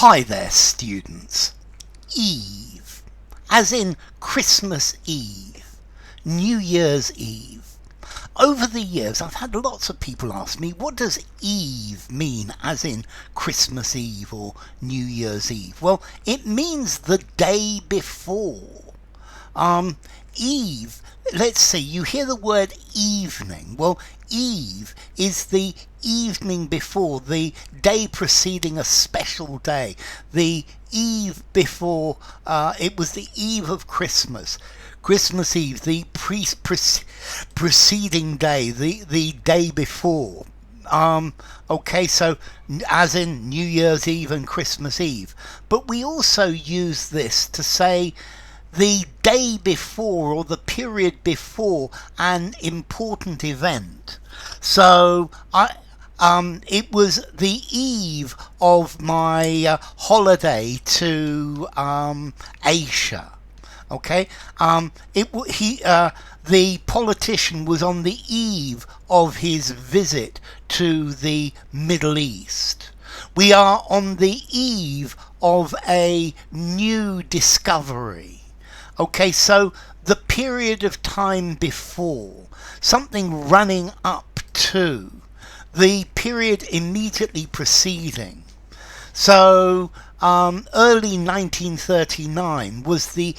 Hi there, students. Eve, as in Christmas Eve, New Year's Eve. Over the years, I've had lots of people ask me, what does Eve mean, as in Christmas Eve or New Year's Eve? Well, it means the day before. Eve, let's see, you hear the word evening. Well, Eve is the evening before, the day preceding a special day. The eve before, it was the eve of Christmas. Christmas Eve, the preceding day, the day before. Okay, so as in New Year's Eve and Christmas Eve. But we also use this to say the day before or the period before an important event. So it was the eve of my holiday to Asia. Okay, the politician was on the eve of his visit to the Middle East. We are on the eve of a new discovery. Okay, so the period of time before, something running up to, the period immediately preceding. So early 1939 was the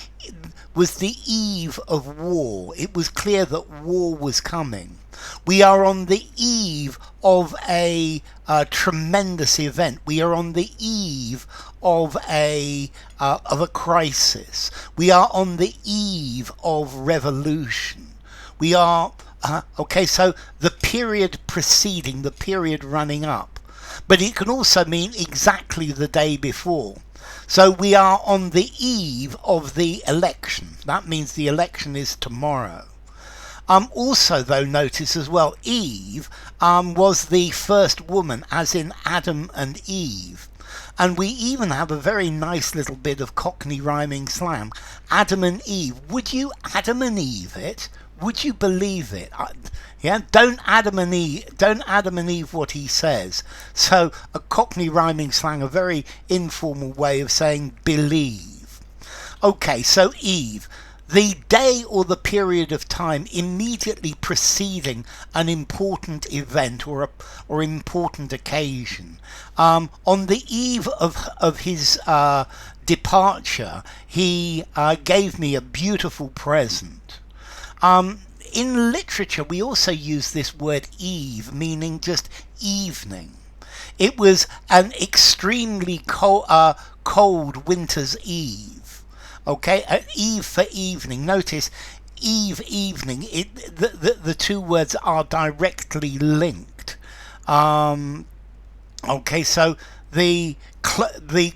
eve of war. It was clear that war was coming. We are on the eve of a tremendous event. We are on the eve of a crisis. We are on the eve of revolution. We are okay. So the period preceding, the period running up, but it can also mean exactly the day before. So we are on the eve of the election. That means the election is tomorrow. Also, though, notice as well, Eve was the first woman, as in Adam and Eve. And we even have a very nice little bit of Cockney rhyming slang. Adam and Eve. Would you Adam and Eve it? Would you believe it? Yeah, don't Adam and Eve what he says. So a Cockney rhyming slang, a very informal way of saying believe. Okay, so Eve, the day or the period of time immediately preceding an important event or important occasion. On the eve of his departure, he gave me a beautiful present. In literature, we also use this word eve, meaning just evening. It was an extremely cold winter's eve. Okay, eve for evening. Notice, eve, evening. The two words are directly linked. Okay, so the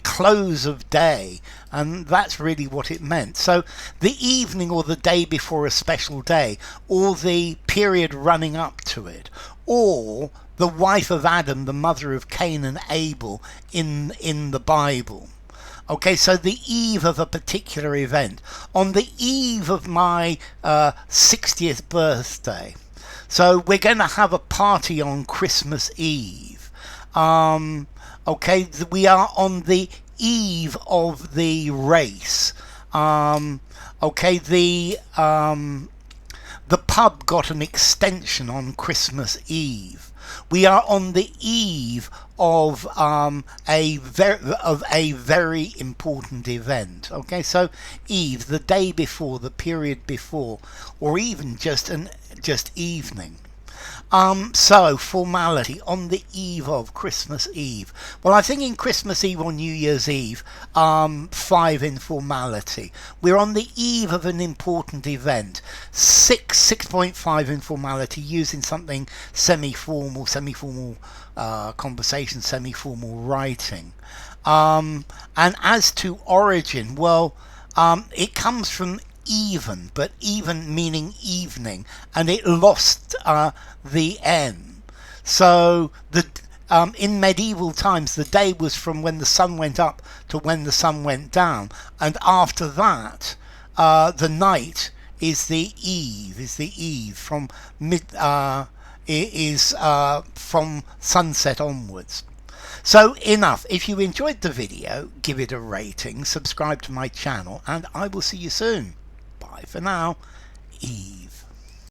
close of day, and that's really what it meant. So the evening or the day before a special day, or the period running up to it, or the wife of Adam, the mother of Cain and Abel in the Bible. Okay, so the eve of a particular event. On the eve of my 60th birthday. So we're going to have a party on Christmas Eve. Okay, we are on the eve of the race. Okay, the pub got an extension on Christmas Eve. We are on the eve of a very important event. Okay, so eve, the day before, the period before, or even just evening. So formality, on the eve of Christmas Eve. Well, I think in Christmas Eve or New Year's Eve, 5 in formality. We're on the eve of an important event. 6.5 in formality, using something semi-formal conversation, semi-formal writing. And as to origin, well, it comes from even, but even meaning evening, and it lost the N. So in medieval times, the day was from when the sun went up to when the sun went down, and after that, the night is the eve from from sunset onwards. So enough. If you enjoyed the video, give it a rating, subscribe to my channel, and I will see you soon. Bye for now. Eve.